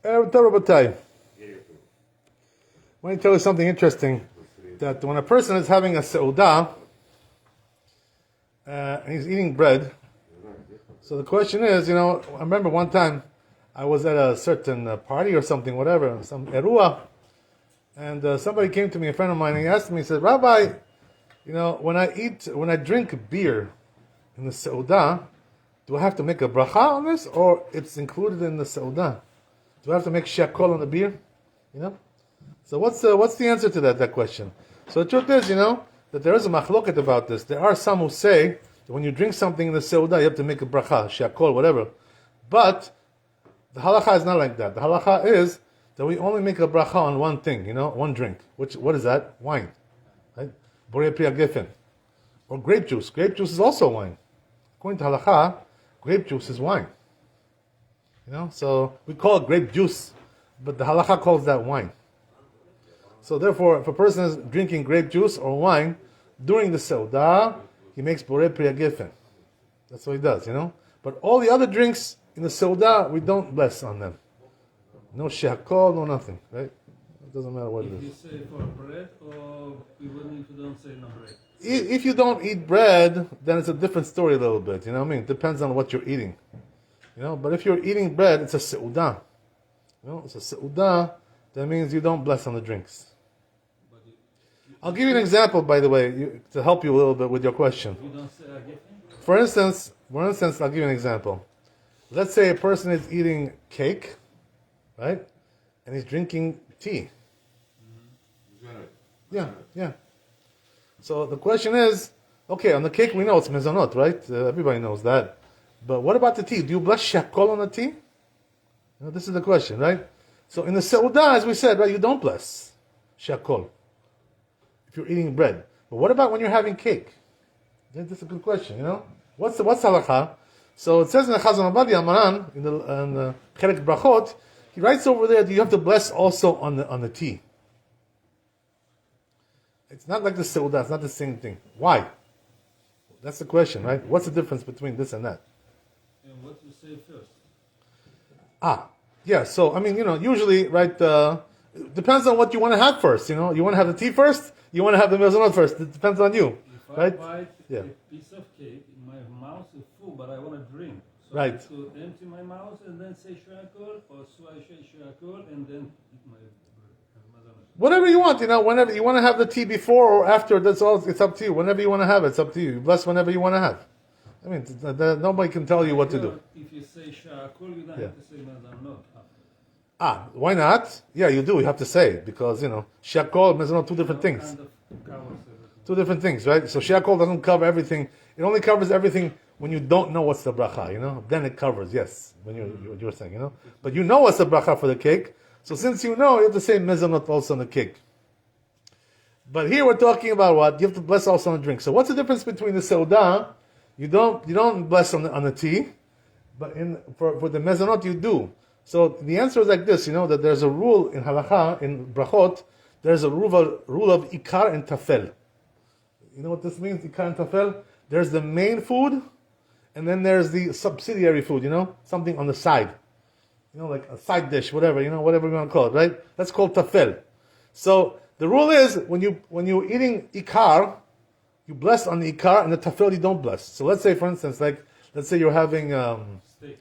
Rabbi, let me tell you something interesting. That when a person is having a seudah and he's eating bread, so the question is, I remember one time I was at a certain party or something, whatever, some erua, and somebody came to me, a friend of mine, and he asked me, he said, Rabbi, when I drink beer in the seudah, do I have to make a bracha on this, or it's included in the seudah? Do I have to make shakol on the beer? So what's the answer to that question? So the truth is, that there is a machloket about this. There are some who say that when you drink something in the seudah, you have to make a bracha, shakol, whatever. But the halacha is not like that. The halacha is that we only make a bracha on one thing, one drink. What is that? Wine. Right? Borei pri hagefen. Or grape juice. Grape juice is also wine. According to halacha, grape juice is wine. So we call it grape juice, but the halacha calls that wine. So therefore, if a person is drinking grape juice or wine during the seudah, he makes borei pri hagefen. That's what he does, But all the other drinks in the seudah, we don't bless on them. No shakol, no nothing, right? It doesn't matter what it is. If you say for bread, or even if you don't say no bread? If you don't eat bread, then it's a different story a little bit, It depends on what you're eating. But if you're eating bread, it's a seudah. It's a seudah, that means you don't bless on the drinks. I'll give you an example, by the way, to help you a little bit with your question. You don't say For instance, I'll give you an example. Let's say a person is eating cake, right? And he's drinking tea. Yeah. So the question is, okay, on the cake we know it's mezonot, right? Everybody knows that. But what about the tea? Do you bless shakol on the tea? This is the question, right? So in the seudah, as we said, right, you don't bless shakol if you're eating bread. But what about when you're having cake? That's a good question, What's halakha? So it says in the Chazon Abadi Amaran, in the Chelek Brachot, he writes over there that you have to bless also on the tea. It's not like the seudah, it's not the same thing. Why? That's the question, right? What's the difference between this and that? And what you say first? Yeah, so, usually, right, it depends on what you want to have first, You want to have the tea first? You want to have the mezonot first? It depends on you, if right? If I bite a piece of cake, my mouth is full, but I want to drink. So right. I have to empty my mouth and then say shakol, or so I say shakol and then eat my mezonot. Whatever you want, whenever you want to have the tea before or after, that's all, it's up to you. Whenever you want to have it, it's up to you. You bless whenever you want to have. Nobody can tell you what to do. If you say shakol, you don't have to say mezonot. Why not? Yeah, you do. You have to say it because, shakol, mezonot, two different things. Two different things, right? So shakol doesn't cover everything. It only covers everything when you don't know what's the bracha, Then it covers, yes, when you're saying, But you know what's the bracha for the cake. So since you have to say mezonot also on the cake. But here we're talking about what? You have to bless also on the drink. So what's the difference between the seudah? You don't bless on the tea, but for the mezonot you do. So the answer is like this, that there's a rule in halacha, in brachot, there's a rule of ikar and tafel. You know what this means, ikar and tafel? There's the main food, and then there's the subsidiary food, something on the side. Like a side dish, whatever you want to call it, right? That's called tafel. So the rule is, when you're eating ikar, you bless on the ikar, and the tafel you don't bless. So let's say, for instance, let's say you're having... steak.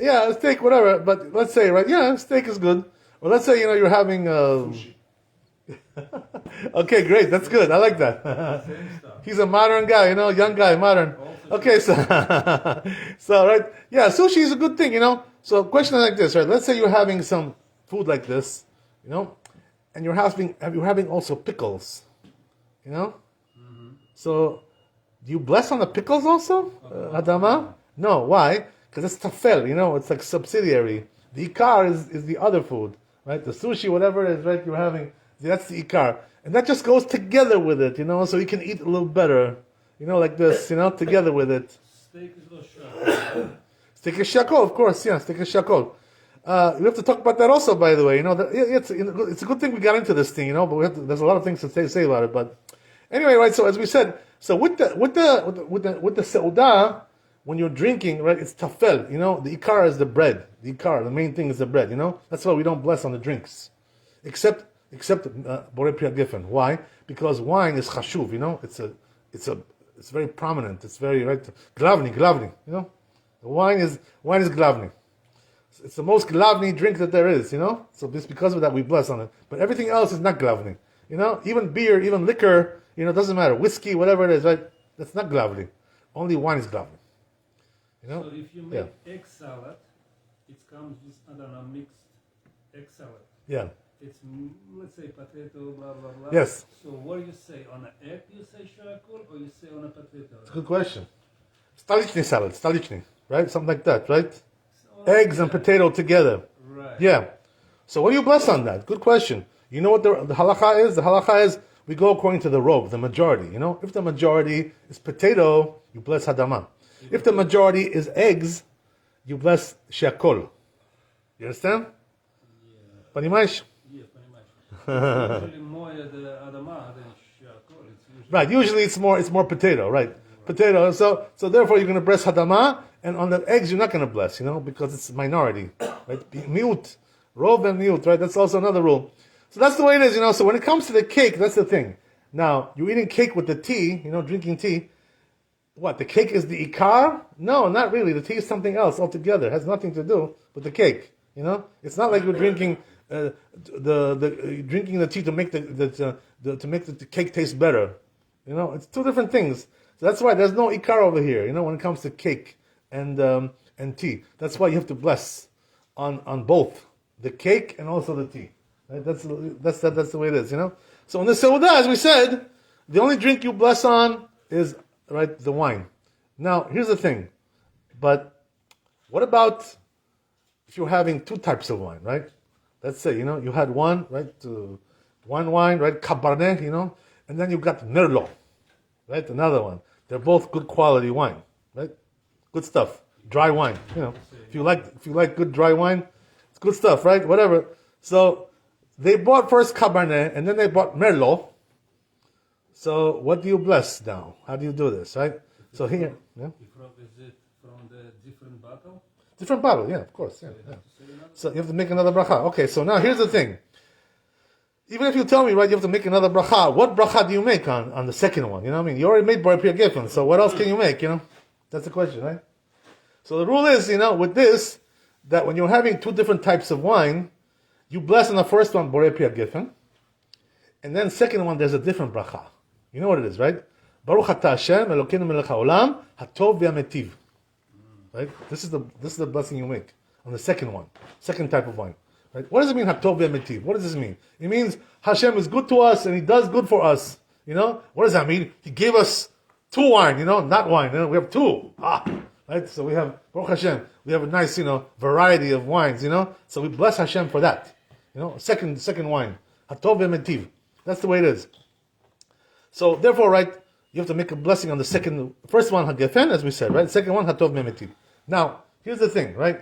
Yeah, steak, whatever. But let's say, right? Yeah, steak is good. Or let's say, you're having... Sushi. Okay, great. That's good. I like that. He's a modern guy, young guy, modern. Okay, so... so, right? Yeah, sushi is a good thing, So a question like this, right? Let's say you're having some food like this, and you're having also pickles, Mm-hmm. So, do you bless on the pickles also, Adama? No, why? Because it's tafel, it's like subsidiary. The ikar is the other food, right? The sushi, whatever it is, right, you're having, that's the ikar. And that just goes together with it, so you can eat a little better, like this, together with it. Steak is not shakol. Steak is shakol, of course, yeah, steak is shakol. We have to talk about that also, by the way. It's a good thing we got into this thing, but there's a lot of things to say about it. But anyway, right, so as we said, so with the seudah, when you're drinking, right, it's tafel, the ikar is the bread, The ikar, the main thing is the bread. That's why we don't bless on the drinks, except borei pri hagefen. Why? Because wine is chashuv. It's very prominent. It's very right. Glavni. The wine is glavni. It's the most glavni drink that there is. So just because of that we bless on it. But everything else is not glavni. Even beer, even liquor. Doesn't matter. Whiskey, whatever it is, right? That's not glavni. Only wine is glavni. So if you make egg salad, it comes with, mixed egg salad. Yeah. It's, let's say, potato, blah, blah, blah. Yes. So what do you say? On an egg you say shakul, or you say on a potato? It's a good question. Stalichny salad, stalichny, right? Something like that, right? Eggs and potato together. Right. Yeah. So what do you bless on that? Good question. You know what the halacha is? The halacha is we go according to the robe, the majority. If the majority is potato, you bless hadama. If the majority is eggs, you bless shakol. You understand? Yeah. Panimash? Yeah, usually more the adama than shakol. Right. Usually it's more potato. Right. Potato. So therefore you're going to bless hadama, and on the eggs you're not going to bless. Because it's minority. Right. Miut, robe and miut. Right. That's also another rule. So that's the way it is. So when it comes to the cake, that's the thing. Now you're eating cake with the tea. Drinking tea. What, the cake is the ikar? No, not really. The tea is something else altogether. It has nothing to do with the cake. It's not like you're drinking drinking the tea to make to make the cake taste better. It's two different things. So that's why there's no ikar over here. When it comes to cake and tea, that's why you have to bless on both the cake and also the tea. Right? That's the way it is. So in the seudah, as we said, the only drink you bless on is right, the wine. Now, here's the thing. But what about if you're having two types of wine, right? Let's say, you had one, right, one wine, right, Cabernet, and then you've got Merlot, right, another one. They're both good quality wine, right? Good stuff. Dry wine, If you like good dry wine, it's good stuff, right? Whatever. So they bought first Cabernet, and then they bought Merlot. So what do you bless now? How do you do this, right? So here, yeah. Is it from the different bottle? Different bottle, yeah, of course, yeah. So you have to make another bracha. Okay, so now here's the thing. Even if you tell me, right, you have to make another bracha, what bracha do you make on the second one? You already made borei pri hagefen, so what else can you make, That's the question, right? So the rule is, with this, that when you're having two different types of wine, you bless on the first one, borei pri hagefen, and then second one, there's a different bracha. You know what it is, right? Baruch atah Hashem Elokeinu melech haolam hatov v'hametiv. Right? This is the blessing you make on the second one, second type of wine. Right? What does it mean hatov v'hametiv? What does this mean? It means Hashem is good to us and He does good for us. What does that mean? He gave us two wine. Not wine. We have two. Right? So we have Baruch Hashem. We have a nice variety of wines. So we bless Hashem for that. Second wine hatov v'hametiv. That's the way it is. So therefore, right, you have to make a blessing on the first one, hagefen, as we said, right? Second one, hatov v'hametiv. Now, here's the thing, right?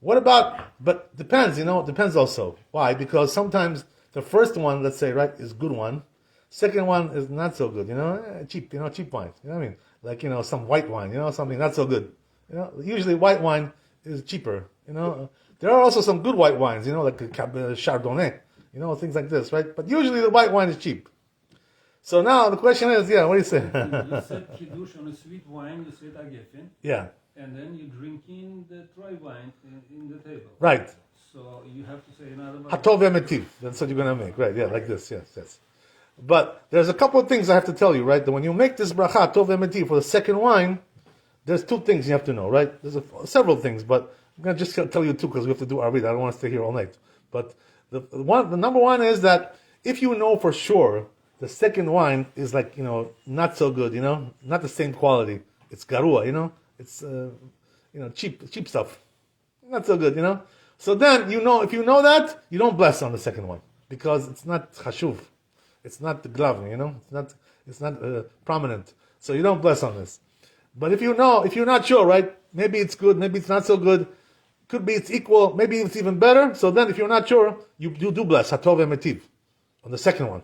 What about, but depends, it depends also. Why? Because sometimes the first one, let's say, right, is good one. Second one is not so good, cheap, cheap wine. You know what I mean? Like, some white wine, something not so good. Usually white wine is cheaper, There are also some good white wines, like Chardonnay, things like this, right? But usually the white wine is cheap. So now the question is, what do you say? You said kiddush on a sweet wine, you said hagefen. Yeah. And then you drink in the dry wine in the table. Right. So you have to say another one. Hatov v'hametiv. That's what you're going to make. Right, yeah, like this, yes. But there's a couple of things I have to tell you, right? That when you make this bracha, hatov v'hametiv, for the second wine, there's two things you have to know, right? There's several things, but I'm going to just tell you two because we have to do Arvit. I don't want to stay here all night. But the number one is that if you know for sure the second wine is like, not so good, not the same quality. It's garua, it's, cheap stuff. Not so good, So then, if you know that, you don't bless on the second one. Because it's not chashuv. It's not the glavni, It's not prominent. So you don't bless on this. But if you're not sure, right? Maybe it's good, maybe it's not so good. Could be it's equal, maybe it's even better. So then if you're not sure, you do bless, hatov v'hametiv, on the second one.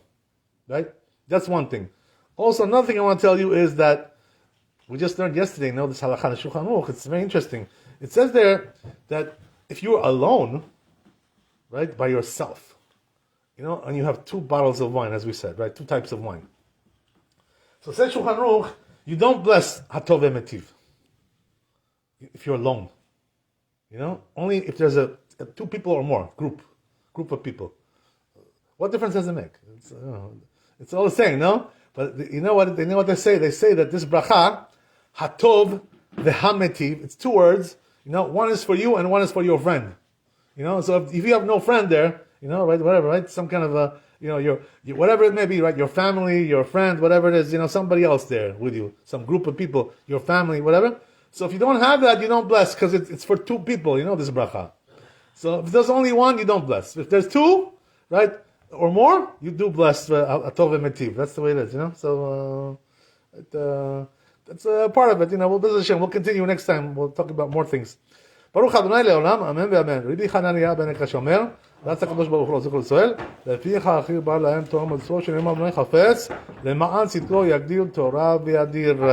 Right? That's one thing. Also, another thing I want to tell you is that we just learned yesterday, this halakha in Shulchan Aruch. It's very interesting. It says there that if you're alone, right, by yourself, and you have 2 bottles of wine, as we said, right, 2 types of wine. So says Shulchan Aruch, you don't bless Hatov Emetiv if you're alone. Only if there's a 2 people or more, group of people. What difference does it make? It's all the same, no? But you know what they say? They say that this bracha, Hatov veHametiv, it's 2 words. One is for you and one is for your friend. So if you have no friend there, right, whatever, right, some kind of your whatever it may be, right, your family, your friend, whatever it is, somebody else there with you, some group of people, your family, whatever. So if you don't have that, you don't bless because it's for 2 people, this bracha. So if there's only 1, you don't bless. If there's 2, right, or more, you do bless Hatov Emetiv. That's the way it is, So that's part of it. We'll continue next time. We'll talk about more things. ברוך ה' לעולם, אמן ואמן. רבי חנניה בן הקש אומר, רץ הקדוש ברוך הוא לכל ישראל, לפיך הכי בא להם תורה מצוות שנאמר בני חפץ, למען צדקו יגדיל תורה וידיר.